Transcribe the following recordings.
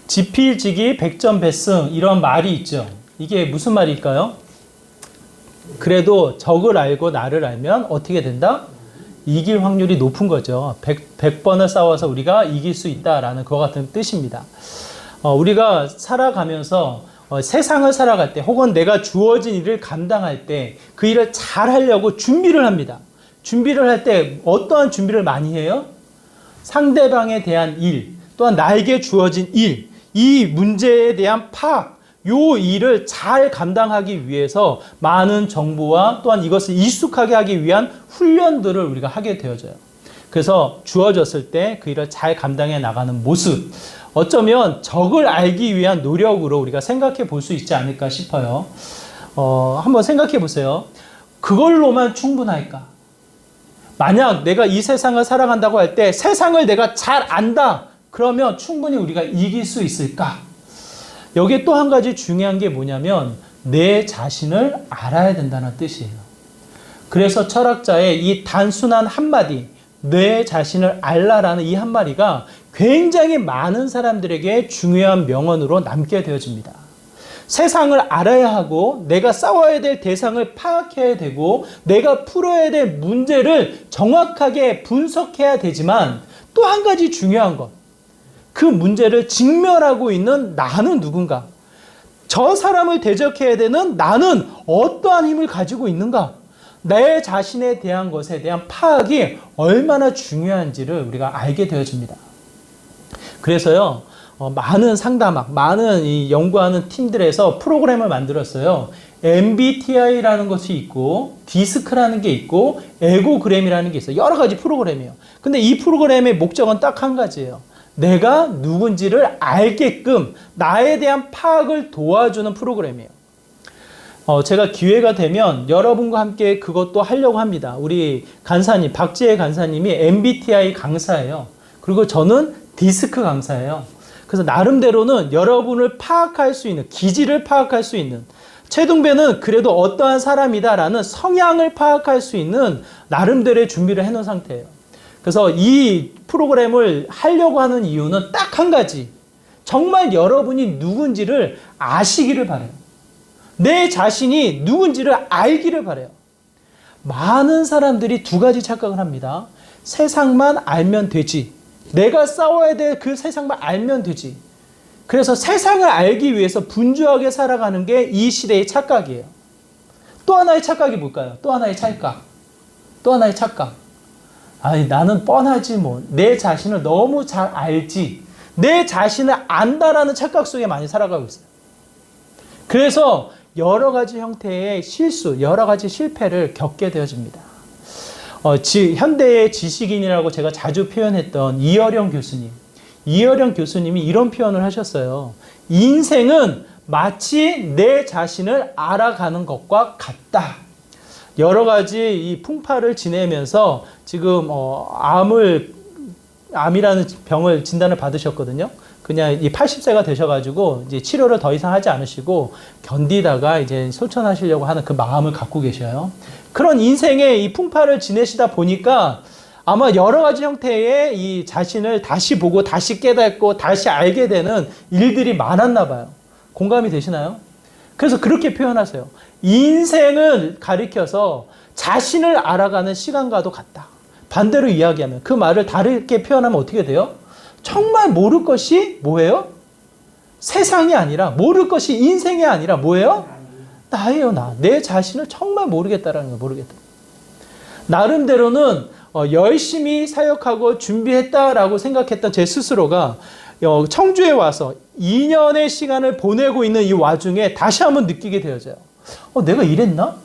지필지기 백전백승 이런 말이 있죠. 이게 무슨 말일까요? 그래도 적을 알고 나를 알면 어떻게 된다? 이길 확률이 높은 거죠. 100번을 싸워서 우리가 이길 수 있다라는 그와 같은 뜻입니다. 우리가 살아가면서 세상을 살아갈 때 혹은 내가 주어진 일을 감당할 때 그 일을 잘 하려고 준비를 합니다. 준비를 할 때 어떠한 준비를 많이 해요? 상대방에 대한 일, 또한 나에게 주어진 일, 이 문제에 대한 파악, 요 일을 잘 감당하기 위해서 많은 정보와 또한 이것을 익숙하게 하기 위한 훈련들을 우리가 하게 되어져요. 그래서 주어졌을 때 그 일을 잘 감당해 나가는 모습, 어쩌면 적을 알기 위한 노력으로 우리가 생각해 볼 수 있지 않을까 싶어요. 한번 생각해 보세요. 그걸로만 충분할까? 만약 내가 이 세상을 살아간다고 할 때 세상을 내가 잘 안다. 그러면 충분히 우리가 이길 수 있을까? 여기에 또 한 가지 중요한 게 뭐냐면 내 자신을 알아야 된다는 뜻이에요. 그래서 철학자의 이 단순한 한마디, 내 자신을 알라라는 이 한마디가 굉장히 많은 사람들에게 중요한 명언으로 남게 되어집니다. 세상을 알아야 하고 내가 싸워야 될 대상을 파악해야 되고 내가 풀어야 될 문제를 정확하게 분석해야 되지만 또 한 가지 중요한 것, 그 문제를 직면하고 있는 나는 누군가, 저 사람을 대적해야 되는 나는 어떠한 힘을 가지고 있는가, 내 자신에 대한 것에 대한 파악이 얼마나 중요한지를 우리가 알게 되어집니다. 그래서요, 많은 상담학, 많은 이 연구하는 팀들에서 프로그램을 만들었어요. MBTI라는 것이 있고, 디스크라는 게 있고, 에고그램이라는 게 있어요. 여러 가지 프로그램이에요. 근데 이 프로그램의 목적은 딱 한 가지예요. 내가 누군지를 알게끔 나에 대한 파악을 도와주는 프로그램이에요. 제가 기회가 되면 여러분과 함께 그것도 하려고 합니다. 우리 간사님, 박지혜 간사님이 MBTI 강사예요. 그리고 저는 디스크 강사예요. 그래서 나름대로는 여러분을 파악할 수 있는, 기질을 파악할 수 있는, 최동배는 그래도 어떠한 사람이다라는 성향을 파악할 수 있는 나름대로의 준비를 해놓은 상태예요. 그래서 이 프로그램을 하려고 하는 이유는 딱 한 가지. 정말 여러분이 누군지를 아시기를 바라요. 내 자신이 누군지를 알기를 바라요. 많은 사람들이 두 가지 착각을 합니다. 세상만 알면 되지. 내가 싸워야 될 그 세상만 알면 되지. 그래서 세상을 알기 위해서 분주하게 살아가는 게 이 시대의 착각이에요. 또 하나의 착각이 뭘까요? 또 하나의 착각. 또 하나의 착각. 아니, 나는 뻔하지 뭐. 내 자신을 너무 잘 알지. 내 자신을 안다라는 착각 속에 많이 살아가고 있어요. 그래서 여러 가지 형태의 실수, 여러 가지 실패를 겪게 되어집니다. 현대의 지식인이라고 제가 자주 표현했던 이어령 교수님. 이어령 교수님이 이런 표현을 하셨어요. 인생은 마치 내 자신을 알아가는 것과 같다. 여러 가지 이 풍파를 지내면서 지금 암이라는 병을 진단을 받으셨거든요. 그냥 이 80세가 되셔가지고 이제 치료를 더 이상 하지 않으시고 견디다가 이제 솔천하시려고 하는 그 마음을 갖고 계셔요. 그런 인생의 이 풍파를 지내시다 보니까 아마 여러 가지 형태의 이 자신을 다시 보고 다시 깨닫고 다시 알게 되는 일들이 많았나 봐요. 공감이 되시나요? 그래서 그렇게 표현하세요. 인생을 가리켜서 자신을 알아가는 시간과도 같다. 반대로 이야기하면 그 말을 다르게 표현하면 어떻게 돼요? 정말 모를 것이 뭐예요? 세상이 아니라, 모를 것이 인생이 아니라 뭐예요? 나예요, 나. 내 자신을 정말 모르겠다라는 거, 모르겠다. 나름대로는 열심히 사역하고 준비했다라고 생각했던 제 스스로가 청주에 와서 2년의 시간을 보내고 있는 이 와중에 다시 한번 느끼게 되어져요. 내가 이랬나?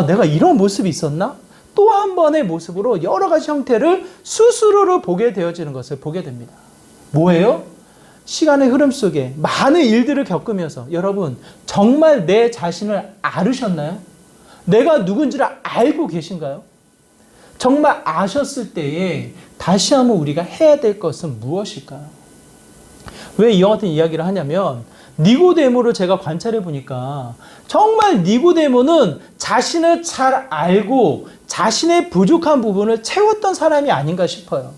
내가 이런 모습이 있었나? 또 한 번의 모습으로 여러 가지 형태를 스스로를 보게 되어지는 것을 보게 됩니다. 뭐예요? 시간의 흐름 속에 많은 일들을 겪으면서 여러분 정말 내 자신을 알으셨나요? 내가 누군지를 알고 계신가요? 정말 아셨을 때에 다시 한번 우리가 해야 될 것은 무엇일까요? 왜 이와 같은 이야기를 하냐면 니고데모를 제가 관찰해 보니까 정말 니고데모는 자신을 잘 알고 자신의 부족한 부분을 채웠던 사람이 아닌가 싶어요.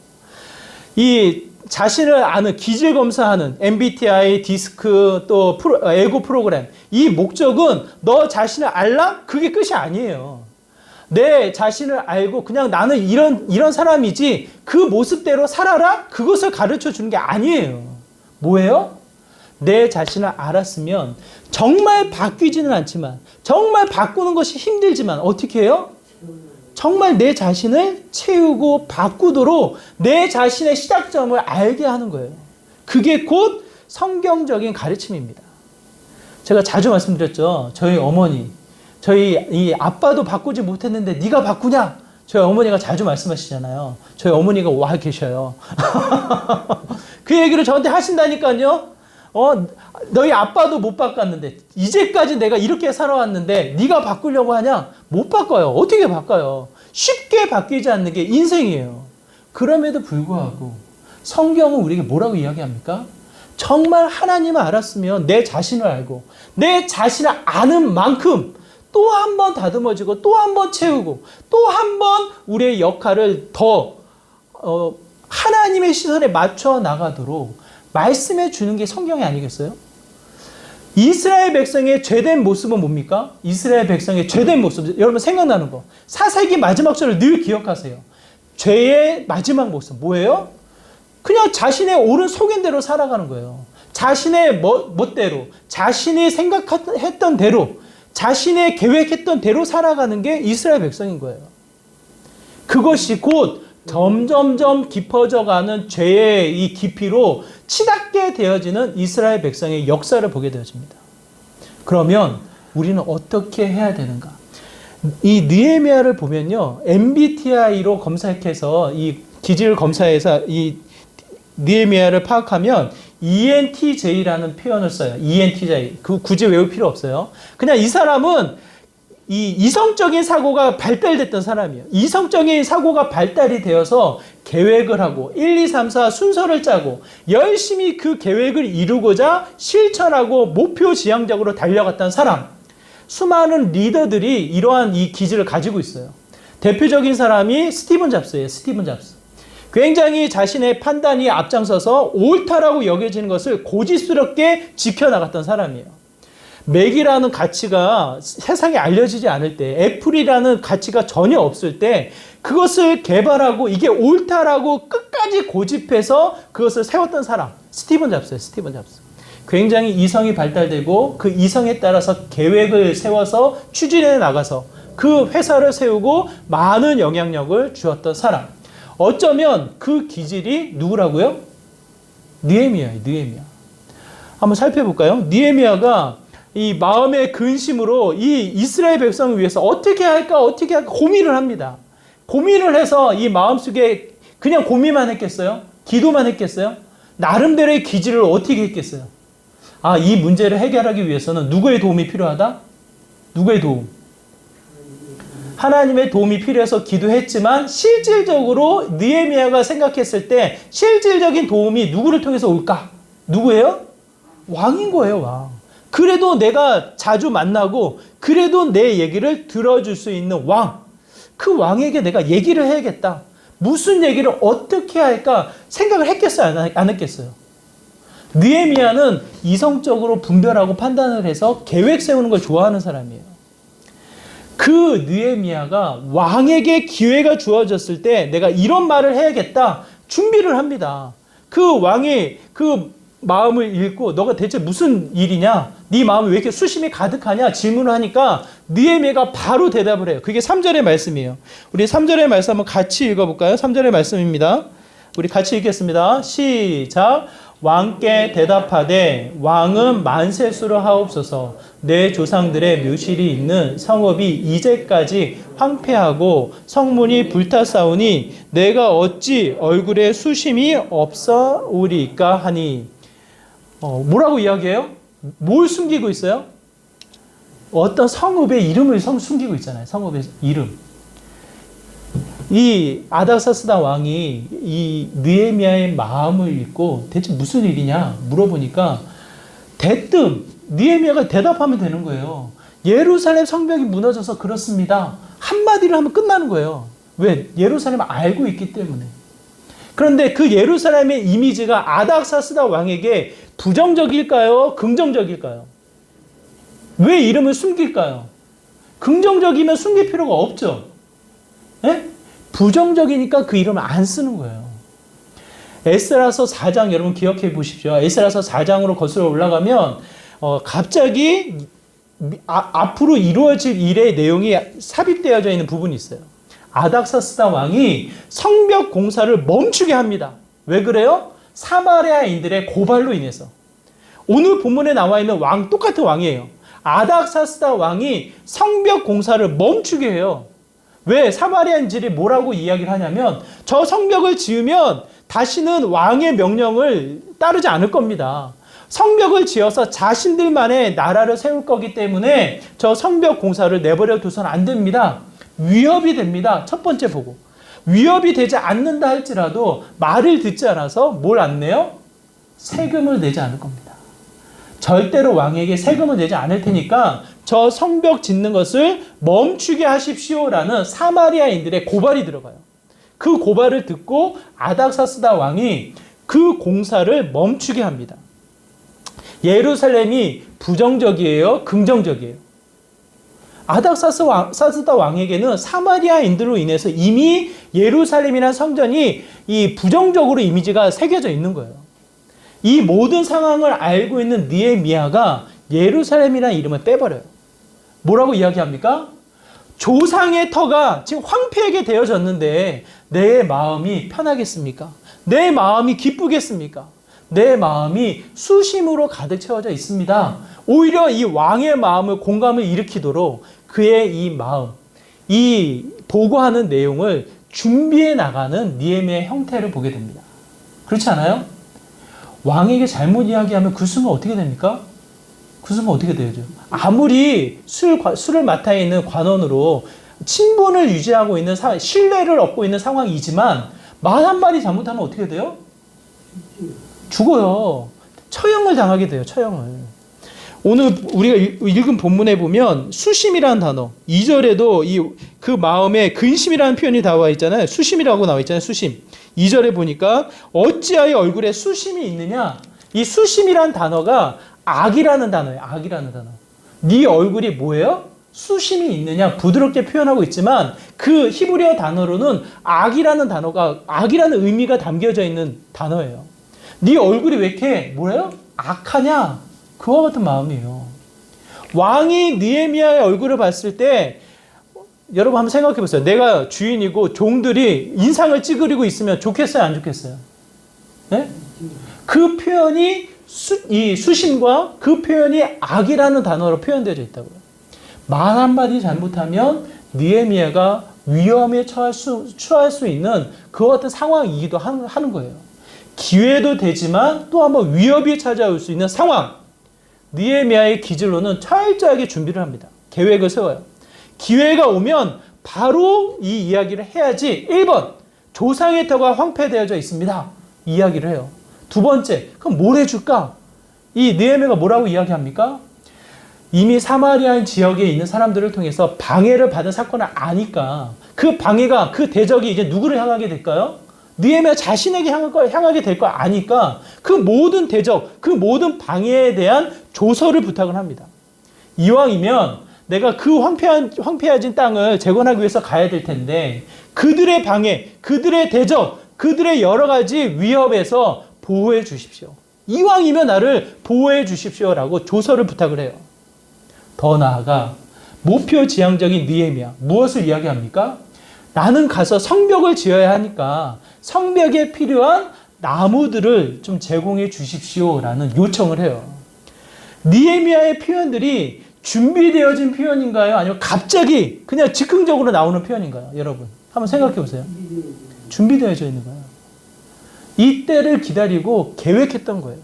이 자신을 아는 기질 검사하는 MBTI, 디스크, 또 에고 프로그램, 이 목적은 너 자신을 알라? 그게 끝이 아니에요. 내 자신을 알고 그냥 나는 이런 사람이지 그 모습대로 살아라? 그것을 가르쳐 주는 게 아니에요. 뭐예요? 내 자신을 알았으면 정말 바뀌지는 않지만, 정말 바꾸는 것이 힘들지만 어떻게 해요? 정말 내 자신을 채우고 바꾸도록 내 자신의 시작점을 알게 하는 거예요. 그게 곧 성경적인 가르침입니다. 제가 자주 말씀드렸죠. 저희 어머니, 저희 이 아빠도 바꾸지 못했는데 네가 바꾸냐? 저희 어머니가 자주 말씀하시잖아요. 저희 어머니가 와 계셔요. 그 얘기를 저한테 하신다니까요. 너희 아빠도 못 바꿨는데 이제까지 내가 이렇게 살아왔는데 네가 바꾸려고 하냐? 못 바꿔요. 어떻게 바꿔요? 쉽게 바뀌지 않는 게 인생이에요. 그럼에도 불구하고 성경은 우리에게 뭐라고 이야기합니까? 정말 하나님을 알았으면 내 자신을 알고 내 자신을 아는 만큼 또 한 번 다듬어지고 또 한 번 채우고 또 한 번 우리의 역할을 더 하나님의 시선에 맞춰 나가도록 말씀해 주는 게 성경이 아니겠어요? 이스라엘 백성의 죄된 모습은 뭡니까? 이스라엘 백성의 죄된 모습, 여러분 생각나는 거. 사사기 마지막 절을 늘 기억하세요. 죄의 마지막 모습 뭐예요? 그냥 자신의 옳은 속인대로 살아가는 거예요. 자신의 멋대로, 자신이 생각했던 대로, 자신의 계획했던 대로 살아가는 게 이스라엘 백성인 거예요. 그것이 곧 점점점 깊어져가는 죄의 이 깊이로 치닫게 되어지는 이스라엘 백성의 역사를 보게 되어집니다. 그러면 우리는 어떻게 해야 되는가? 이 느헤미야를 보면요, MBTI로 검색해서 이 기질 검사에서 이 느헤미야를 파악하면 ENTJ라는 표현을 써요. ENTJ. 그 굳이 외울 필요 없어요. 그냥 이 사람은 이 이성적인 사고가 발달됐던 사람이에요. 이성적인 사고가 발달이 되어서 계획을 하고 1, 2, 3, 4 순서를 짜고 열심히 그 계획을 이루고자 실천하고 목표 지향적으로 달려갔던 사람. 수많은 리더들이 이러한 이 기질을 가지고 있어요. 대표적인 사람이 스티븐 잡스예요. 스티븐 잡스. 굉장히 자신의 판단이 앞장서서 옳다라고 여겨지는 것을 고집스럽게 지켜나갔던 사람이에요. 맥이라는 가치가 세상에 알려지지 않을 때, 애플이라는 가치가 전혀 없을 때 그것을 개발하고 이게 옳다라고 끝까지 고집해서 그것을 세웠던 사람, 스티븐 잡스예요. 스티븐 잡스. 굉장히 이성이 발달되고 그 이성에 따라서 계획을 세워서 추진해 나가서 그 회사를 세우고 많은 영향력을 주었던 사람. 어쩌면 그 기질이 누구라고요? 느헤미야예요. 느헤미야. 한번 살펴볼까요? 느헤미야가 이 마음의 근심으로 이 이스라엘 백성을 위해서 어떻게 할까 고민을 합니다. 고민을 해서 이 마음속에 그냥 고민만 했겠어요? 기도만 했겠어요? 나름대로의 기질을 어떻게 했겠어요? 아, 이 문제를 해결하기 위해서는 누구의 도움이 필요하다? 누구의 도움? 하나님의 도움이 필요해서 기도했지만 실질적으로 느헤미야가 생각했을 때 실질적인 도움이 누구를 통해서 올까? 누구예요? 왕인 거예요, 왕. 그래도 내가 자주 만나고 그래도 내 얘기를 들어줄 수 있는 왕. 그 왕에게 내가 얘기를 해야겠다. 무슨 얘기를 어떻게 할까 생각을 했겠어요? 안 했겠어요? 느헤미야는 이성적으로 분별하고 판단을 해서 계획 세우는 걸 좋아하는 사람이에요. 그 느헤미야가 왕에게 기회가 주어졌을 때 내가 이런 말을 해야겠다 준비를 합니다. 그 왕이 그 마음을 읽고 너가 대체 무슨 일이냐? 네 마음이 왜 이렇게 수심이 가득하냐? 질문을 하니까 느헤미야가 바로 대답을 해요. 그게 3절의 말씀이에요. 우리 3절의 말씀 한번 같이 읽어볼까요? 3절의 말씀입니다. 우리 같이 읽겠습니다. 시작. 왕께 대답하되 왕은 만세수를 하옵소서. 내 조상들의 묘실이 있는 성읍이 이제까지 황폐하고 성문이 불타싸우니 내가 어찌 얼굴에 수심이 없사오리까 하니. 뭐라고 이야기해요? 뭘 숨기고 있어요? 어떤 성읍의 이름을 숨기고 있잖아요. 성읍의 이름. 이 아닥사스다 왕이 이 느헤미야의 마음을 읽고 대체 무슨 일이냐 물어보니까 대뜸 느헤미야가 대답하면 되는 거예요. 예루살렘 성벽이 무너져서 그렇습니다. 한마디를 하면 끝나는 거예요. 왜? 예루살렘을 알고 있기 때문에. 그런데 그 예루살렘의 이미지가 아닥사스다 왕에게 부정적일까요? 긍정적일까요? 왜 이름을 숨길까요? 긍정적이면 숨길 필요가 없죠. 예? 부정적이니까 그 이름을 안 쓰는 거예요. 에스라서 4장 여러분 기억해 보십시오. 에스라서 4장으로 거슬러 올라가면 갑자기 앞으로 이루어질 일의 내용이 삽입되어져 있는 부분이 있어요. 아닥사스다 왕이 성벽 공사를 멈추게 합니다. 왜 그래요? 사마리아인들의 고발로 인해서. 오늘 본문에 나와 있는 왕 똑같은 왕이에요. 아닥사스다 왕이 성벽 공사를 멈추게 해요. 왜? 사마리아인들이 뭐라고 이야기를 하냐면 저 성벽을 지으면 다시는 왕의 명령을 따르지 않을 겁니다. 성벽을 지어서 자신들만의 나라를 세울 거기 때문에 저 성벽 공사를 내버려 두서는 안 됩니다. 위협이 됩니다. 첫 번째 보고. 위협이 되지 않는다 할지라도 말을 듣지 않아서 뭘 안 내요? 세금을 내지 않을 겁니다. 절대로 왕에게 세금을 내지 않을 테니까 저 성벽 짓는 것을 멈추게 하십시오라는 사마리아인들의 고발이 들어가요. 그 고발을 듣고 아닥사스다 왕이 그 공사를 멈추게 합니다. 예루살렘이 부정적이에요? 긍정적이에요? 아닥사스다 왕에게는 사마리아인들로 인해서 이미 예루살렘이라는 성전이 이 부정적으로 이미지가 새겨져 있는 거예요. 이 모든 상황을 알고 있는 느헤미야가 예루살렘이라는 이름을 빼버려요. 뭐라고 이야기합니까? 조상의 터가 지금 황폐하게 되어졌는데 내 마음이 편하겠습니까? 내 마음이 기쁘겠습니까? 내 마음이 수심으로 가득 채워져 있습니다. 오히려 이 왕의 마음을 공감을 일으키도록 그의 이 마음, 이 보고하는 내용을 준비해 나가는 느헤미야의 형태를 보게 됩니다. 그렇지 않아요? 왕에게 잘못 이야기하면 그 순간 어떻게 됩니까? 그 순간 어떻게 되죠? 아무리 술을 맡아 있는 관원으로 친분을 유지하고 있는 신뢰를 얻고 있는 상황이지만 말 한마디 잘못하면 어떻게 돼요? 죽어요. 처형을 당하게 돼요. 처형을. 오늘 우리가 읽은 본문에 보면 수심이라는 단어 2절에도 그 마음에 근심이라는 표현이 나와 있잖아요. 수심이라고 나와 있잖아요. 수심. 2절에 보니까 어찌하여 얼굴에 수심이 있느냐. 이 수심이라는 단어가 악이라는 단어예요. 악이라는 단어. 네 얼굴이 뭐예요? 수심이 있느냐 부드럽게 표현하고 있지만 그 히브리어 단어로는 악이라는 단어가 악이라는 의미가 담겨져 있는 단어예요. 네 얼굴이 왜 이렇게 뭐예요? 악하냐? 그와 같은 마음이에요. 왕이 느헤미야의 얼굴을 봤을 때 여러분 한번 생각해 보세요. 내가 주인이고 종들이 인상을 찌그리고 있으면 좋겠어요? 안 좋겠어요? 네? 그 표현이 이 수심과 그 표현이 악이라는 단어로 표현되어져 있다고요. 말 한마디 잘못하면 느헤미야가 위험에 처할 수 있는 그와 같은 상황이기도 하는 거예요. 기회도 되지만 또 한번 위협이 찾아올 수 있는 상황. 느헤미야의 기질로는 철저하게 준비를 합니다. 계획을 세워요. 기회가 오면 바로 이 이야기를 해야지. 1번, 조상의 터가 황폐되어져 있습니다. 이야기를 해요. 두 번째, 그럼 뭘 해줄까? 이 느헤미야가 뭐라고 이야기합니까? 이미 사마리아 지역에 있는 사람들을 통해서 방해를 받은 사건을 아니까 그 방해가, 그 대적이 이제 누구를 향하게 될까요? 느헤미야 자신에게 향하게 될 거 아니까 그 모든 대적, 그 모든 방해에 대한 조서를 부탁을 합니다. 이왕이면 내가 그 황폐해진 땅을 재건하기 위해서 가야 될 텐데 그들의 방해, 그들의 대적, 그들의 여러 가지 위협에서 보호해 주십시오. 이왕이면 나를 보호해 주십시오라고 조서를 부탁을 해요. 더 나아가 목표지향적인 느헤미야 무엇을 이야기합니까? 나는 가서 성벽을 지어야 하니까 성벽에 필요한 나무들을 좀 제공해 주십시오라는 요청을 해요. 느헤미야의 표현들이 준비되어진 표현인가요? 아니면 갑자기 그냥 즉흥적으로 나오는 표현인가요? 여러분 한번 생각해 보세요. 준비되어져 있는 거예요. 이때를 기다리고 계획했던 거예요.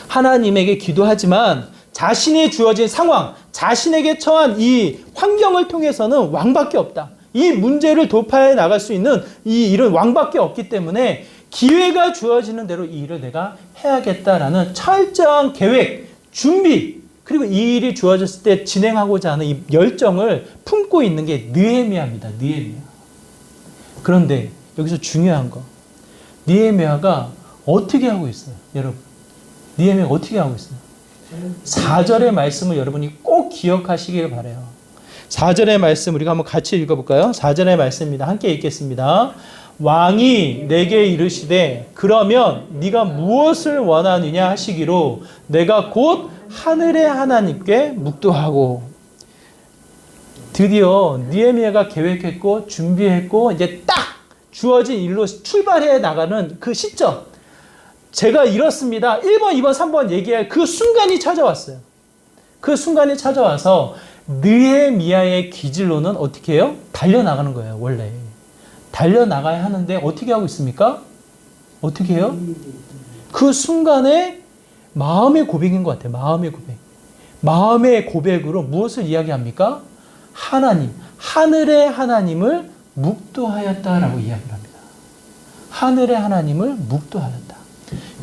하나님에게 기도하지만 자신이 주어진 상황, 자신에게 처한 이 환경을 통해서는 왕밖에 없다. 이 문제를 돌파해 나갈 수 있는 이 일은 왕밖에 없기 때문에 기회가 주어지는 대로 이 일을 내가 해야겠다라는 철저한 계획, 준비, 그리고 이 일이 주어졌을 때 진행하고자 하는 이 열정을 품고 있는 게 느헤미야입니다. 느헤미야. 그런데 여기서 중요한 거. 느헤미야가 어떻게 하고 있어요? 여러분. 느헤미야가 어떻게 하고 있어요? 4절의 말씀을 여러분이 꼭 기억하시길 바라요. 4절의 말씀 우리가 한번 같이 읽어볼까요? 4절의 말씀입니다. 함께 읽겠습니다. 왕이 내게 이르시되 그러면 네가 무엇을 원하느냐 하시기로 내가 곧 하늘의 하나님께 묵도하고. 드디어 느헤미야가 계획했고 준비했고 이제 딱 주어진 일로 출발해 나가는 그 시점. 제가 이렇습니다. 1번, 2번, 3번 얘기할 그 순간이 찾아왔어요. 그 순간이 찾아와서 느헤미야의 기질로는 어떻게 해요? 달려나가는 거예요. 원래. 달려나가야 하는데 어떻게 하고 있습니까? 어떻게 해요? 그 순간에 마음의 고백인 것 같아요. 마음의 고백. 마음의 고백으로 무엇을 이야기합니까? 하나님, 하늘의 하나님을 묵도하였다라고 이야기를 합니다. 하늘의 하나님을 묵도하였다.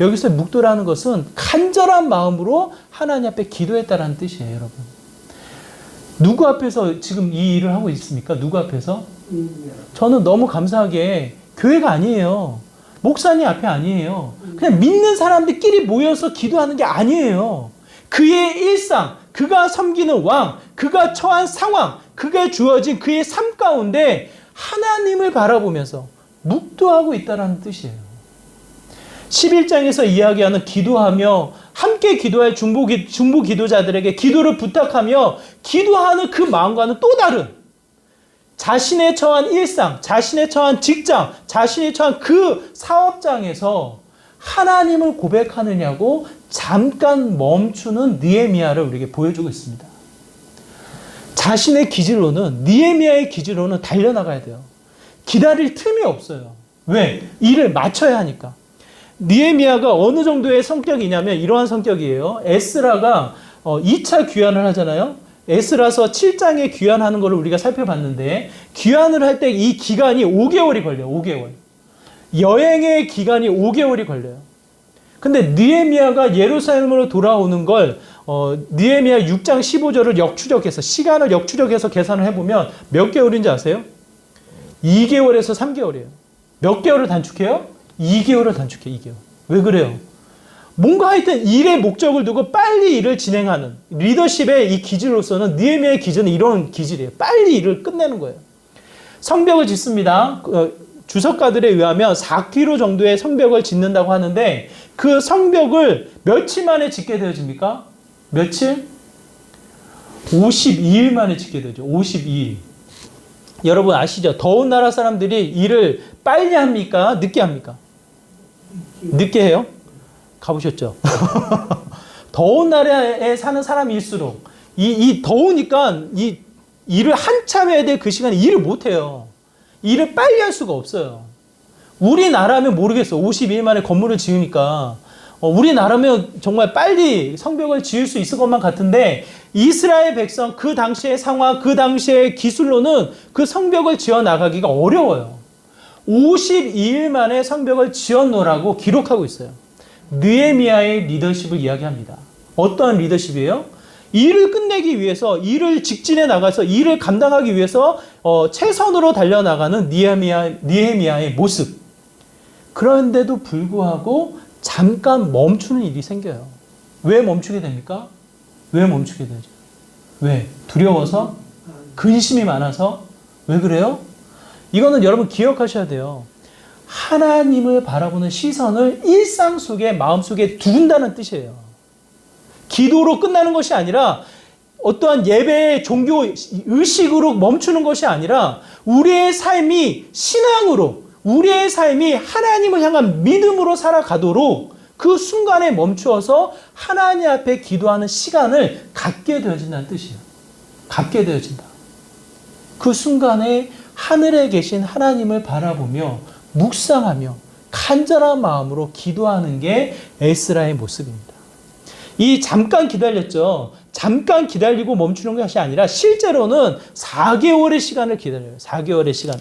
여기서 묵도라는 것은 간절한 마음으로 하나님 앞에 기도했다라는 뜻이에요, 여러분. 누구 앞에서 지금 이 일을 하고 있습니까? 누구 앞에서? 저는 너무 감사하게 교회가 아니에요. 목사님 앞에 아니에요. 그냥 믿는 사람들끼리 모여서 기도하는 게 아니에요. 그의 일상, 그가 섬기는 왕, 그가 처한 상황, 그가 주어진 그의 삶 가운데 하나님을 바라보면서 묵도하고 있다는 뜻이에요. 11장에서 이야기하는 기도하며 함께 기도할 중보 기도자들에게 기도를 부탁하며 기도하는 그 마음과는 또 다른 자신의 처한 일상, 자신의 처한 직장, 자신의 처한 그 사업장에서 하나님을 고백하느냐고 잠깐 멈추는 느헤미야를 우리에게 보여주고 있습니다. 자신의 기질로는, 느헤미야의 기질로는 달려나가야 돼요. 기다릴 틈이 없어요. 왜? 일을 마쳐야 하니까. 느헤미야가 어느 정도의 성격이냐면 이러한 성격이에요. 에스라가 2차 귀환을 하잖아요. 에스라서 7장에 귀환하는 것을 우리가 살펴봤는데 귀환을 할 때 이 기간이 5개월이 걸려요. 5개월. 여행의 기간이 5개월이 걸려요. 근데 느헤미야가 예루살렘으로 돌아오는 걸 느헤미야 6장 15절을 역추적해서 시간을 역추적해서 계산을 해보면 몇 개월인지 아세요? 2개월에서 3개월이에요. 몇 개월을 단축해요? 2개월을 단축해요. 2개월. 왜 그래요? 뭔가 하여튼 일의 목적을 두고 빨리 일을 진행하는 리더십의 이 기질로서는 느헤미야의 기질은 이런 기질이에요. 빨리 일을 끝내는 거예요. 성벽을 짓습니다. 주석가들에 의하면 4km 정도의 성벽을 짓는다고 하는데 그 성벽을 며칠 만에 짓게 되어집니까? 며칠? 52일 만에 짓게 되죠. 52일. 여러분 아시죠? 더운 나라 사람들이 일을 빨리 합니까? 늦게 합니까? 늦게 해요? 가보셨죠? 더운 나라에 사는 사람일수록 이 더우니까 이 일을 한참 해야 될 그 시간에 일을 못 해요. 일을 빨리 할 수가 없어요. 우리나라면 모르겠어. 52일 만에 건물을 지으니까 우리나라면 정말 빨리 성벽을 지을 수 있을 것만 같은데 이스라엘 백성 그 당시의 상황, 그 당시의 기술로는 그 성벽을 지어 나가기가 어려워요. 52일 만에 성벽을 지어 놓으라고 기록하고 있어요. 느헤미야의 리더십을 이야기합니다. 어떠한 리더십이에요? 일을 끝내기 위해서, 일을 직진해 나가서 일을 감당하기 위해서 최선으로 달려나가는 느헤미야의 모습. 그런데도 불구하고 잠깐 멈추는 일이 생겨요. 왜 멈추게 됩니까? 왜 멈추게 되죠? 왜? 두려워서? 근심이 많아서? 왜 그래요? 이거는 여러분 기억하셔야 돼요. 하나님을 바라보는 시선을 일상 속에, 마음 속에 두는다는 뜻이에요. 기도로 끝나는 것이 아니라 어떠한 예배의 종교 의식으로 멈추는 것이 아니라 우리의 삶이 신앙으로, 우리의 삶이 하나님을 향한 믿음으로 살아가도록 그 순간에 멈추어서 하나님 앞에 기도하는 시간을 갖게 되어진다는 뜻이에요. 갖게 되어진다. 그 순간에 하늘에 계신 하나님을 바라보며 묵상하며 간절한 마음으로 기도하는 게 에스라의 모습입니다. 이 잠깐 기다렸죠. 잠깐 기다리고 멈추는 것이 아니라 실제로는 4개월의 시간을 기다려요. 4개월의 시간.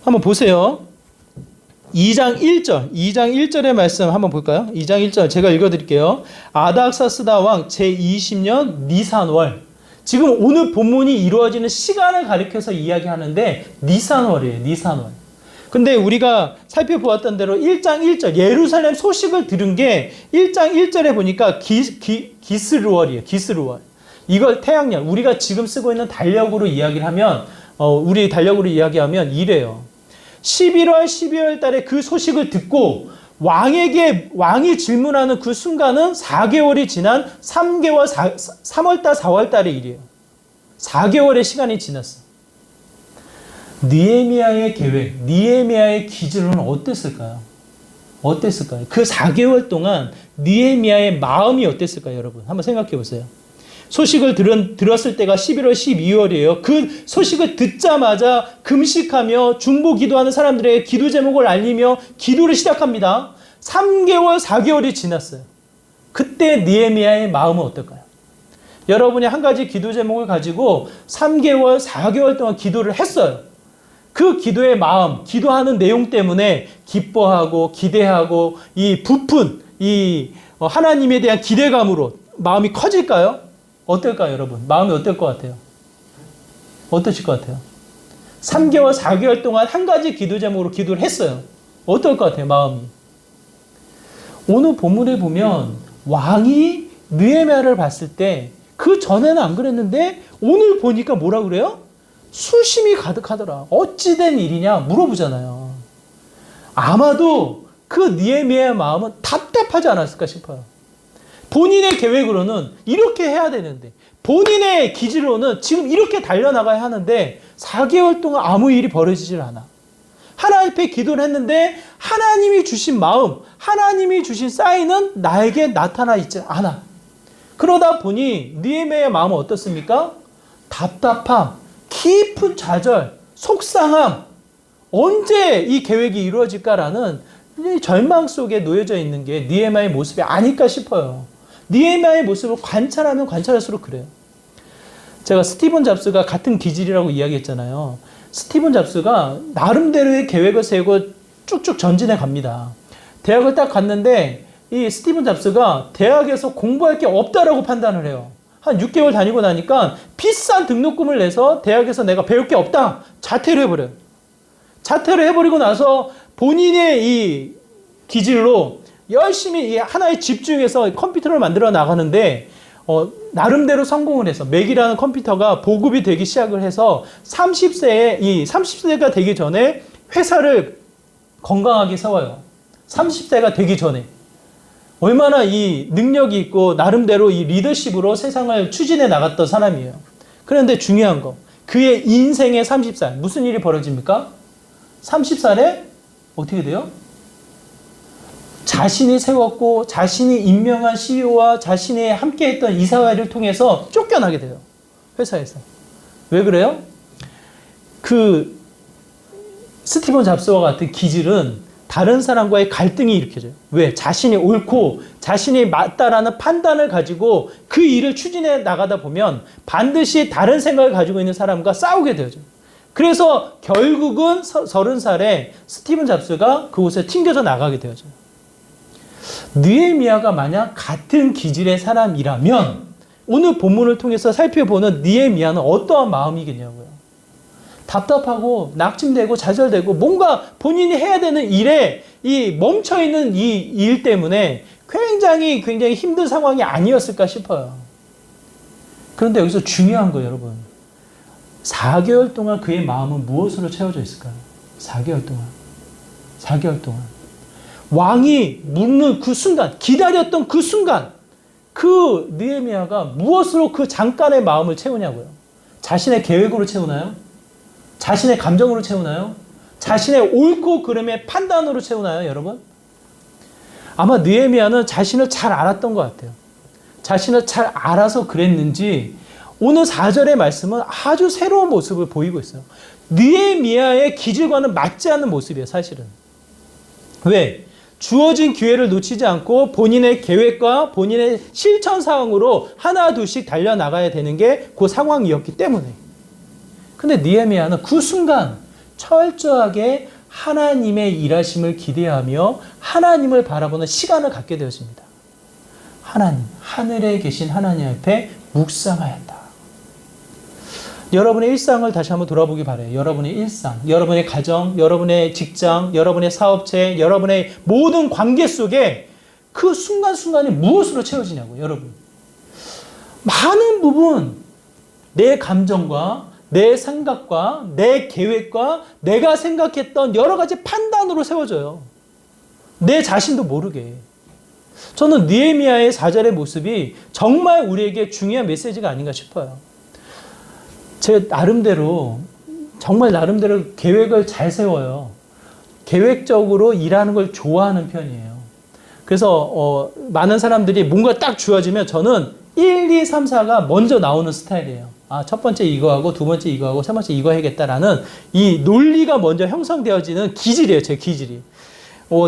한번 보세요. 2장 1절의 말씀 한번 볼까요? 2장 1절 제가 읽어드릴게요. 아닥사스다 왕 제20년 니산월. 지금 오늘 본문이 이루어지는 시간을 가리켜서 이야기하는데 니산월이에요. 니산월. 근데 우리가 살펴보았던 대로 1장 1절 예루살렘 소식을 들은 게 1장 1절에 보니까 기스루얼이에요. 기스루얼. 이걸 태양열, 우리가 지금 쓰고 있는 달력으로 이야기를 하면 우리 달력으로 이야기하면 이래요. 11월 12월 달에 그 소식을 듣고 왕이 질문하는 그 순간은 4개월이 지난 3월달 4월달의 일이에요. 4개월의 시간이 지났어. 느헤미야의 계획, 느헤미야의 기준은 어땠을까요? 어땠을까요? 그 4개월 동안 느헤미야의 마음이 어땠을까요, 여러분? 한번 생각해 보세요. 소식을 들었을 때가 11월, 12월이에요. 그 소식을 듣자마자 금식하며 중보 기도하는 사람들에게 기도 제목을 알리며 기도를 시작합니다. 3개월, 4개월이 지났어요. 그때 느헤미야의 마음은 어떨까요? 여러분이 한 가지 기도 제목을 가지고 3개월, 4개월 동안 기도를 했어요. 그 기도의 마음, 기도하는 내용 때문에 기뻐하고 기대하고 이 부푼 하나님에 대한 기대감으로 마음이 커질까요? 어떨까요, 여러분? 마음이 어떨 것 같아요? 어떠실 것 같아요? 3개월, 4개월 동안 한 가지 기도 제목으로 기도를 했어요. 어떨 것 같아요, 마음이? 오늘 본문에 보면 왕이 느헤미야를 봤을 때 그 전에는 안 그랬는데 오늘 보니까 뭐라 그래요? 수심이 가득하더라. 어찌된 일이냐 물어보잖아요. 아마도 그 느헤미야의 마음은 답답하지 않았을까 싶어요. 본인의 계획으로는 이렇게 해야 되는데, 본인의 기질로는 지금 이렇게 달려나가야 하는데 4개월 동안 아무 일이 벌어지질 않아. 하나님 앞에 기도를 했는데 하나님이 주신 마음, 하나님이 주신 사인은 나에게 나타나 있지 않아. 그러다 보니 느헤미야의 마음은 어떻습니까? 답답함, 깊은 좌절, 속상함, 언제 이 계획이 이루어질까라는 절망 속에 놓여져 있는 게 느헤미야의 모습이 아닐까 싶어요. 느헤미야의 모습을 관찰하면 관찰할수록 그래요. 제가 스티븐 잡스가 같은 기질이라고 이야기했잖아요. 스티븐 잡스가 나름대로의 계획을 세우고 쭉쭉 전진해 갑니다. 대학을 딱 갔는데 이 스티븐 잡스가 대학에서 공부할 게 없다라고 판단을 해요. 한 6개월 다니고 나니까 비싼 등록금을 내서 대학에서 내가 배울 게 없다. 자퇴를 해버려요. 자퇴를 해버리고 나서 본인의 이 기질로 열심히 이 하나에 집중해서 컴퓨터를 만들어 나가는데 나름대로 성공을 해서 맥이라는 컴퓨터가 보급이 되기 시작을 해서 30세가 되기 전에 회사를 건강하게 세워요. 30세가 되기 전에. 얼마나 이 능력이 있고 나름대로 이 리더십으로 세상을 추진해 나갔던 사람이에요. 그런데 중요한 거, 그의 인생의 30살 무슨 일이 벌어집니까? 30살에 어떻게 돼요? 자신이 세웠고 자신이 임명한 CEO와 자신이 함께했던 이사회를 통해서 쫓겨나게 돼요. 회사에서. 왜 그래요? 그 스티븐 잡스와 같은 기질은 다른 사람과의 갈등이 일으켜져요. 왜? 자신이 옳고 자신이 맞다라는 판단을 가지고 그 일을 추진해 나가다 보면 반드시 다른 생각을 가지고 있는 사람과 싸우게 되죠. 그래서 결국은 30살에 스티븐 잡스가 그곳에 튕겨져 나가게 되어요. 느헤미야가 만약 같은 기질의 사람이라면 오늘 본문을 통해서 살펴보는 느헤미야는 어떠한 마음이겠냐고요. 답답하고 낙심되고 좌절되고 뭔가 본인이 해야 되는 일에 이 멈춰있는 이 일 때문에 굉장히 힘든 상황이 아니었을까 싶어요. 그런데 여기서 중요한 거예요, 여러분. 4개월 동안 그의 마음은 무엇으로 채워져 있을까요? 4개월 동안. 왕이 묻는 그 순간, 기다렸던 그 순간, 그 느헤미야가 무엇으로 그 잠깐의 마음을 채우냐고요. 자신의 계획으로 채우나요? 자신의 감정으로 채우나요? 자신의 옳고 그름의 판단으로 채우나요, 여러분? 아마 느헤미야는 자신을 잘 알았던 것 같아요. 자신을 잘 알아서 그랬는지 오늘 4절의 말씀은 아주 새로운 모습을 보이고 있어요. 느헤미야의 기질과는 맞지 않는 모습이에요, 사실은. 왜? 주어진 기회를 놓치지 않고 본인의 계획과 본인의 실천 사항으로 하나 둘씩 달려나가야 되는 게 그 상황이었기 때문에. 근데 느헤미야는 그 순간 철저하게 하나님의 일하심을 기대하며 하나님을 바라보는 시간을 갖게 되어집니다. 하나님, 하늘에 계신 하나님 앞에 묵상하였다. 여러분의 일상을 다시 한번 돌아보기 바래요. 여러분의 일상, 여러분의 가정, 여러분의 직장, 여러분의 사업체, 여러분의 모든 관계 속에 그 순간순간이 무엇으로 채워지냐고요, 여러분. 많은 부분, 내 감정과 내 생각과 내 계획과 내가 생각했던 여러 가지 판단으로 세워져요. 내 자신도 모르게. 저는 느헤미야의 4절의 모습이 정말 우리에게 중요한 메시지가 아닌가 싶어요. 제 나름대로 정말 나름대로 계획을 잘 세워요. 계획적으로 일하는 걸 좋아하는 편이에요. 그래서 많은 사람들이 뭔가 딱 주어지면 저는 1, 2, 3, 4가 먼저 나오는 스타일이에요. 첫 번째 이거 하고 두 번째 이거 하고 세 번째 이거 해야겠다라는 이 논리가 먼저 형성되어지는 기질이에요. 제 기질이.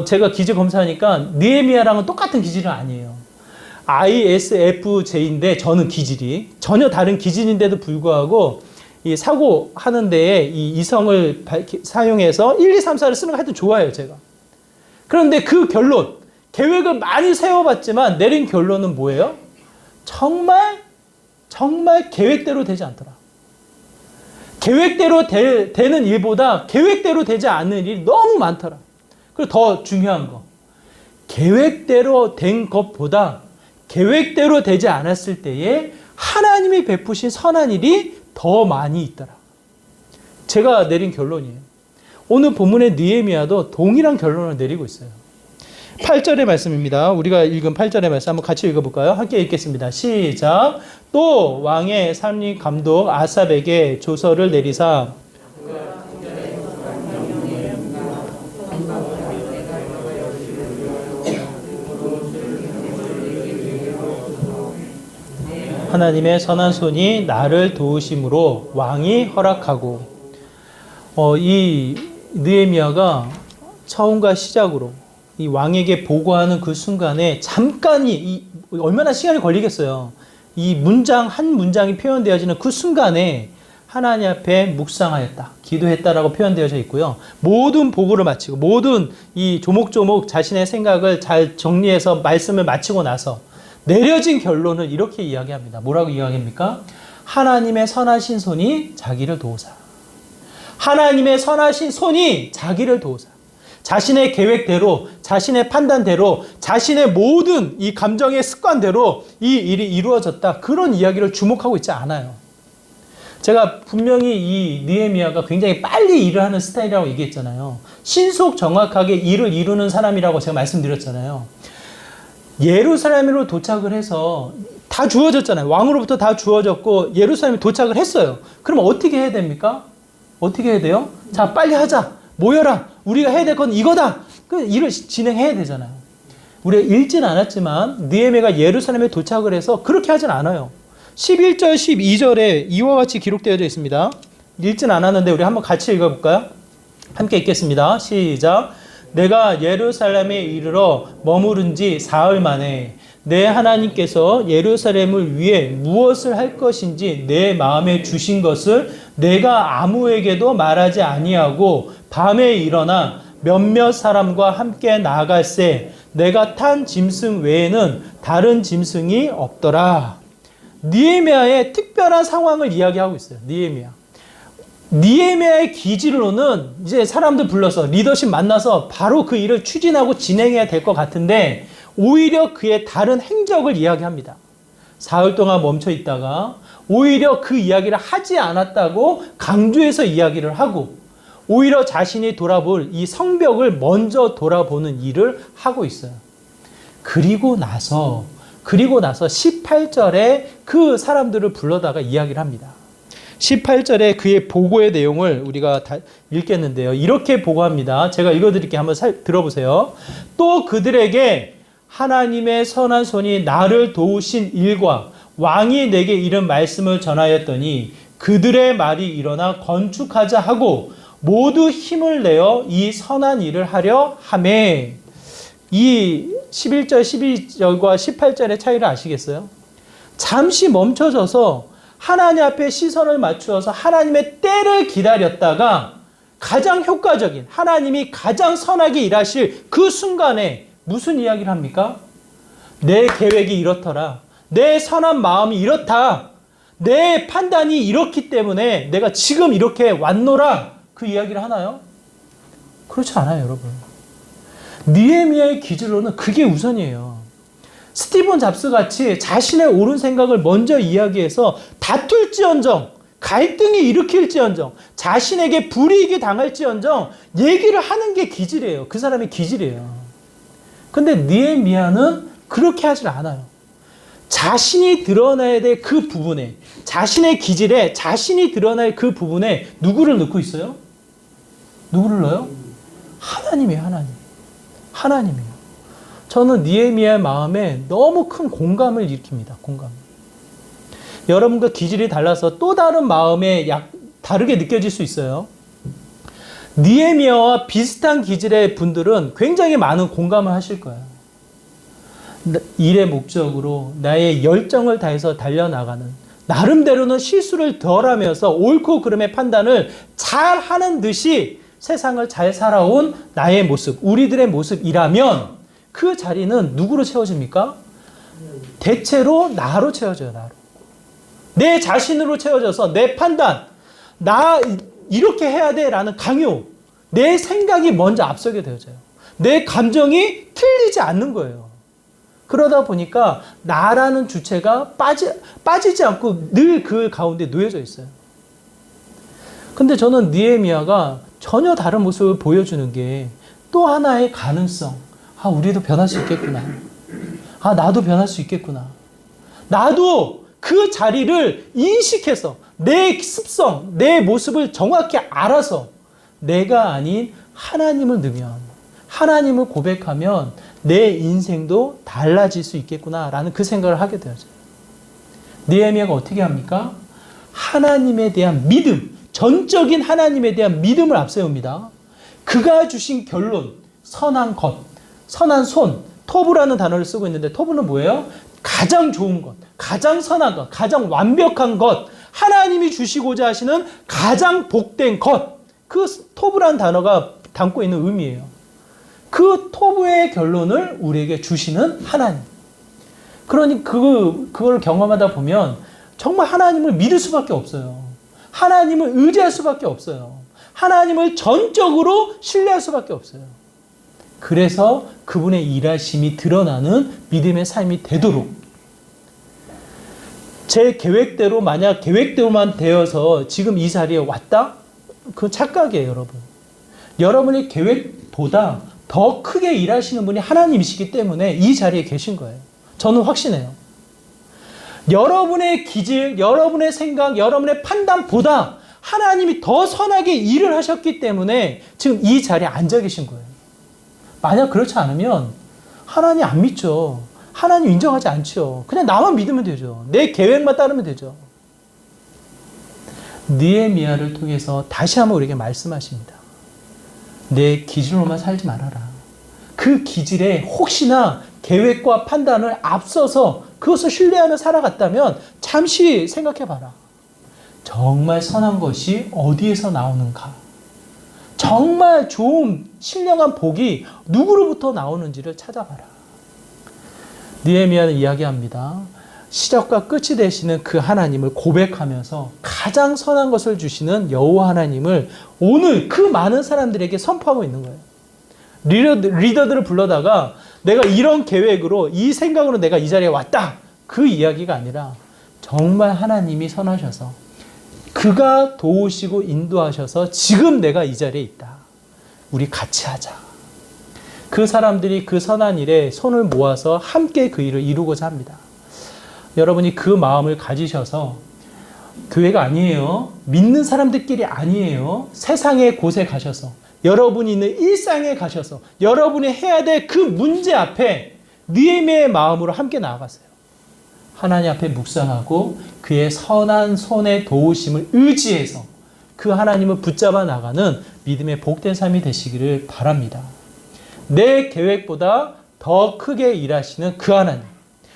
제가 기질 검사하니까 느헤미야랑은 똑같은 기질은 아니에요. ISFJ인데 저는 기질이 전혀 다른 기질인데도 불구하고 이 사고 하는 데에 이 이성을 사용해서 1, 2, 3, 4를 쓰는 거 하여튼 좋아해요, 제가. 그런데 그 결론, 계획을 많이 세워봤지만 내린 결론은 뭐예요? 정말 계획대로 되지 않더라. 계획대로 되는 일보다 계획대로 되지 않는 일이 너무 많더라. 그리고 더 중요한 거, 계획대로 된 것보다 계획대로 되지 않았을 때에 하나님이 베푸신 선한 일이 더 많이 있더라. 제가 내린 결론이에요. 오늘 본문의 느헤미야도 동일한 결론을 내리고 있어요. 8절의 말씀입니다. 우리가 읽은 8절의 말씀 한번 같이 읽어볼까요? 함께 읽겠습니다. 시작. 또 왕의 삼립 감독 아삽에게 조서를 내리사 하나님의 선한 손이 나를 도우심으로 왕이 허락하고 이 느헤미야가 처음과 시작으로 이 왕에게 보고하는 그 순간에 잠깐이 얼마나 시간이 걸리겠어요. 이 문장 한 문장이 표현되어지는 그 순간에 하나님 앞에 묵상하였다, 기도했다라고 표현되어져 있고요. 모든 보고를 마치고 모든 이 조목조목 자신의 생각을 잘 정리해서 말씀을 마치고 나서 내려진 결론을 이렇게 이야기합니다. 뭐라고 이야기합니까? 하나님의 선하신 손이 자기를 도우사. 하나님의 선하신 손이 자기를 도우사. 자신의 계획대로, 자신의 판단대로, 자신의 모든 이 감정의 습관대로 이 일이 이루어졌다. 그런 이야기를 주목하고 있지 않아요. 제가 분명히 이 느헤미야가 굉장히 빨리 일을 하는 스타일이라고 얘기했잖아요. 신속 정확하게 일을 이루는 사람이라고 제가 말씀드렸잖아요. 예루살렘으로 도착을 해서 다 주어졌잖아요. 왕으로부터 다 주어졌고 예루살렘에 도착을 했어요. 그럼 어떻게 해야 됩니까? 어떻게 해야 돼요? 자, 빨리 하자. 모여라. 우리가 해야 될 건 이거다. 그 일을 진행해야 되잖아요. 우리가 읽진 않았지만 느헤미야가 예루살렘에 도착을 해서 그렇게 하진 않아요. 11절, 12절에 이와 같이 기록되어져 있습니다. 읽진 않았는데 우리 한번 같이 읽어볼까요? 함께 읽겠습니다. 시작. 내가 예루살렘에 이르러 머무른 지 사흘 만에 내 하나님께서 예루살렘을 위해 무엇을 할 것인지 내 마음에 주신 것을 내가 아무에게도 말하지 아니하고 밤에 일어나 몇몇 사람과 함께 나아갈새 내가 탄 짐승 외에는 다른 짐승이 없더라. 느헤미야의 특별한 상황을 이야기하고 있어요. 느헤미야의 기질로는 이제 사람들 불러서 리더십 만나서 바로 그 일을 추진하고 진행해야 될 것 같은데 오히려 그의 다른 행적을 이야기합니다. 사흘 동안 멈춰 있다가 오히려 그 이야기를 하지 않았다고 강조해서 이야기를 하고 오히려 자신이 돌아볼 이 성벽을 먼저 돌아보는 일을 하고 있어요. 그리고 나서 18절에 그 사람들을 불러다가 이야기를 합니다. 18절에 그의 보고의 내용을 우리가 다 읽겠는데요. 이렇게 보고합니다. 제가 읽어드릴게요. 한번 들어보세요. 또 그들에게 하나님의 선한 손이 나를 도우신 일과 왕이 내게 이른 말씀을 전하였더니 그들의 말이 일어나 건축하자 하고 모두 힘을 내어 이 선한 일을 하려 하매. 이 11절, 12절과 18절의 차이를 아시겠어요? 잠시 멈춰져서 하나님 앞에 시선을 맞추어서 하나님의 때를 기다렸다가 가장 효과적인 하나님이 가장 선하게 일하실 그 순간에 무슨 이야기를 합니까? 내 계획이 이렇더라. 내 선한 마음이 이렇다. 내 판단이 이렇기 때문에 내가 지금 이렇게 왔노라 그 이야기를 하나요? 그렇지 않아요, 여러분. 느헤미야의 기질로는 그게 우선이에요. 스티븐 잡스 같이 자신의 옳은 생각을 먼저 이야기해서 다툴지언정, 갈등이 일으킬지언정, 자신에게 불이익이 당할지언정 얘기를 하는 게 기질이에요. 그 사람의 기질이에요. 근데 느헤미야는 그렇게 하질 않아요. 자신이 드러나야 될 그 부분에, 자신의 기질에 자신이 드러날 그 부분에 누구를 넣고 있어요? 누구를 넣어요? 하나님이에요, 하나님. 하나님이에요. 저는 느헤미야의 마음에 너무 큰 공감을 일으킵니다. 공감. 여러분과 기질이 달라서 또 다른 마음에 다르게 느껴질 수 있어요. 느헤미야와 비슷한 기질의 분들은 굉장히 많은 공감을 하실 거예요. 일의 목적으로 나의 열정을 다해서 달려나가는, 나름대로는 실수를 덜하면서 옳고 그름의 판단을 잘 하는 듯이 세상을 잘 살아온 나의 모습, 우리들의 모습이라면 그 자리는 누구로 채워집니까? 대체로 나로 채워져요, 나로. 내 자신으로 채워져서 내 판단, 나 이렇게 해야 돼 라는 강요, 내 생각이 먼저 앞서게 되어져요. 내 감정이 틀리지 않는 거예요. 그러다 보니까 나라는 주체가 빠지지 않고 늘 그 가운데 놓여져 있어요. 근데 저는 느헤미야가 전혀 다른 모습을 보여주는 게 또 하나의 가능성. 우리도 변할 수 있겠구나. 나도 변할 수 있겠구나. 나도 그 자리를 인식해서 내 습성, 내 모습을 정확히 알아서 내가 아닌 하나님을 넣으면, 하나님을 고백하면 내 인생도 달라질 수 있겠구나라는 그 생각을 하게 되어져요. 느헤미야가 어떻게 합니까? 하나님에 대한 믿음, 전적인 하나님에 대한 믿음을 앞세웁니다. 그가 주신 결론, 선한 것, 선한 손, 토브라는 단어를 쓰고 있는데 토브는 뭐예요? 가장 좋은 것, 가장 선한 것, 가장 완벽한 것, 하나님이 주시고자 하시는 가장 복된 것, 그 토브라는 단어가 담고 있는 의미예요. 그 토브의 결론을 우리에게 주시는 하나님. 그러니 그걸 경험하다 보면 정말 하나님을 믿을 수밖에 없어요. 하나님을 의지할 수밖에 없어요. 하나님을 전적으로 신뢰할 수밖에 없어요. 그래서 그분의 일하심이 드러나는 믿음의 삶이 되도록, 제 계획대로, 만약 계획대로만 되어서 지금 이 자리에 왔다? 그건 착각이에요, 여러분. 여러분의 계획보다 더 크게 일하시는 분이 하나님이시기 때문에 이 자리에 계신 거예요. 저는 확신해요. 여러분의 기질, 여러분의 생각, 여러분의 판단보다 하나님이 더 선하게 일을 하셨기 때문에 지금 이 자리에 앉아 계신 거예요. 만약 그렇지 않으면 하나님 안 믿죠. 하나님 인정하지 않죠. 그냥 나만 믿으면 되죠. 내 계획만 따르면 되죠. 느헤미야를 통해서 다시 한번 우리에게 말씀하십니다. 내 기질로만 살지 말아라. 그 기질에 혹시나 계획과 판단을 앞서서 그것을 신뢰하며 살아갔다면 잠시 생각해봐라. 정말 선한 것이 어디에서 나오는가? 정말 좋은 신령한 복이 누구로부터 나오는지를 찾아봐라. 느헤미야는 이야기합니다. 시작과 끝이 되시는 그 하나님을 고백하면서 가장 선한 것을 주시는 여호와 하나님을 오늘 그 많은 사람들에게 선포하고 있는 거예요. 리더들을 불러다가 내가 이런 계획으로, 이 생각으로 내가 이 자리에 왔다. 그 이야기가 아니라 정말 하나님이 선하셔서 그가 도우시고 인도하셔서 지금 내가 이 자리에 있다. 우리 같이 하자. 그 사람들이 그 선한 일에 손을 모아서 함께 그 일을 이루고자 합니다. 여러분이 그 마음을 가지셔서 교회가 아니에요. 믿는 사람들끼리 아니에요. 세상의 곳에 가셔서, 여러분이 있는 일상에 가셔서 여러분이 해야 될 그 문제 앞에 느헤미야의 마음으로 함께 나아가세요. 하나님 앞에 묵상하고 그의 선한 손의 도우심을 의지해서 그 하나님을 붙잡아 나가는 믿음의 복된 삶이 되시기를 바랍니다. 내 계획보다 더 크게 일하시는 그 하나님,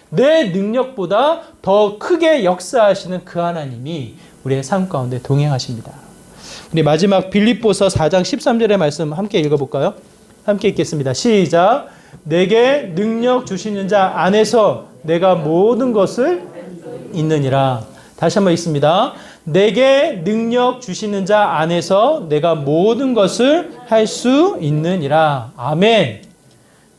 내 능력보다 더 크게 역사하시는 그 하나님이 우리의 삶 가운데 동행하십니다. 우리 마지막 빌립보서 4장 13절의 말씀 함께 읽어볼까요? 함께 읽겠습니다. 시작. 내게 능력 주시는 자 안에서 내가 모든 것을 있느니라. 다시 한번 읽습니다. 내게 능력 주시는 자 안에서 내가 모든 것을 할 수 있느니라. 아멘.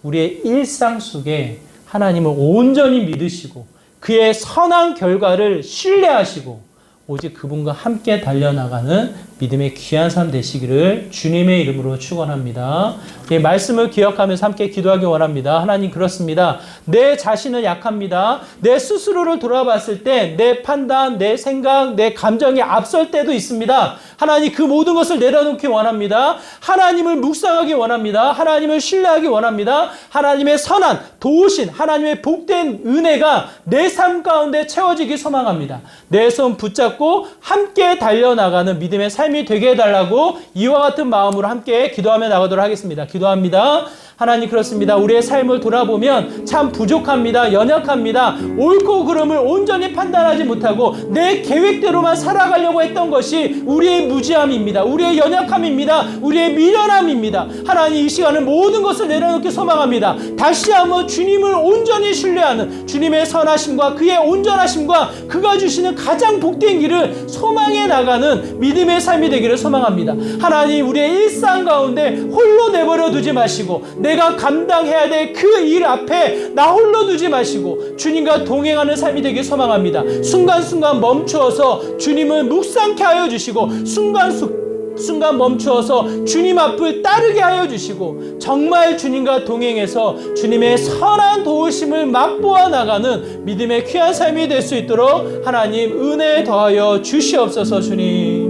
우리의 일상 속에 하나님을 온전히 믿으시고 그의 선한 결과를 신뢰하시고 오직 그분과 함께 달려나가는 믿음의 귀한 삶 되시기를 주님의 이름으로 축원합니다. 이 말씀을 기억하면서 함께 기도하기 원합니다. 하나님, 그렇습니다. 내 자신은 약합니다. 내 스스로를 돌아봤을 때 내 판단, 내 생각, 내 감정이 앞설 때도 있습니다. 하나님, 그 모든 것을 내려놓기 원합니다. 하나님을 묵상하기 원합니다. 하나님을 신뢰하기 원합니다. 하나님의 선한 도우신 하나님의 복된 은혜가 내 삶 가운데 채워지기 소망합니다. 내 손 붙잡고 함께 달려나가는 믿음의 삶이 되게 해달라고 이와 같은 마음으로 함께 기도하며 나가도록 하겠습니다. 기도합니다. 하나님, 그렇습니다. 우리의 삶을 돌아보면 참 부족합니다. 연약합니다. 옳고 그름을 온전히 판단하지 못하고 내 계획대로만 살아가려고 했던 것이 우리의 무지함입니다. 우리의 연약함입니다. 우리의 미련함입니다. 하나님, 이 시간은 모든 것을 내려놓기 소망합니다. 다시 한번 주님을 온전히 신뢰하는 주님의 선하심과 그의 온전하심과 그가 주시는 가장 복된 길을 소망해 나가는 믿음의 삶이 되기를 소망합니다. 하나님, 우리의 일상 가운데 홀로 내버려 두지 마시고 내가 감당해야 될 그 일 앞에 나 홀로 두지 마시고 주님과 동행하는 삶이 되길 소망합니다. 순간순간 멈추어서 주님을 묵상케 하여 주시고 순간 멈추어서 주님 앞을 따르게 하여 주시고 정말 주님과 동행해서 주님의 선한 도우심을 맛보아 나가는 믿음의 귀한 삶이 될 수 있도록 하나님 은혜 더하여 주시옵소서. 주님.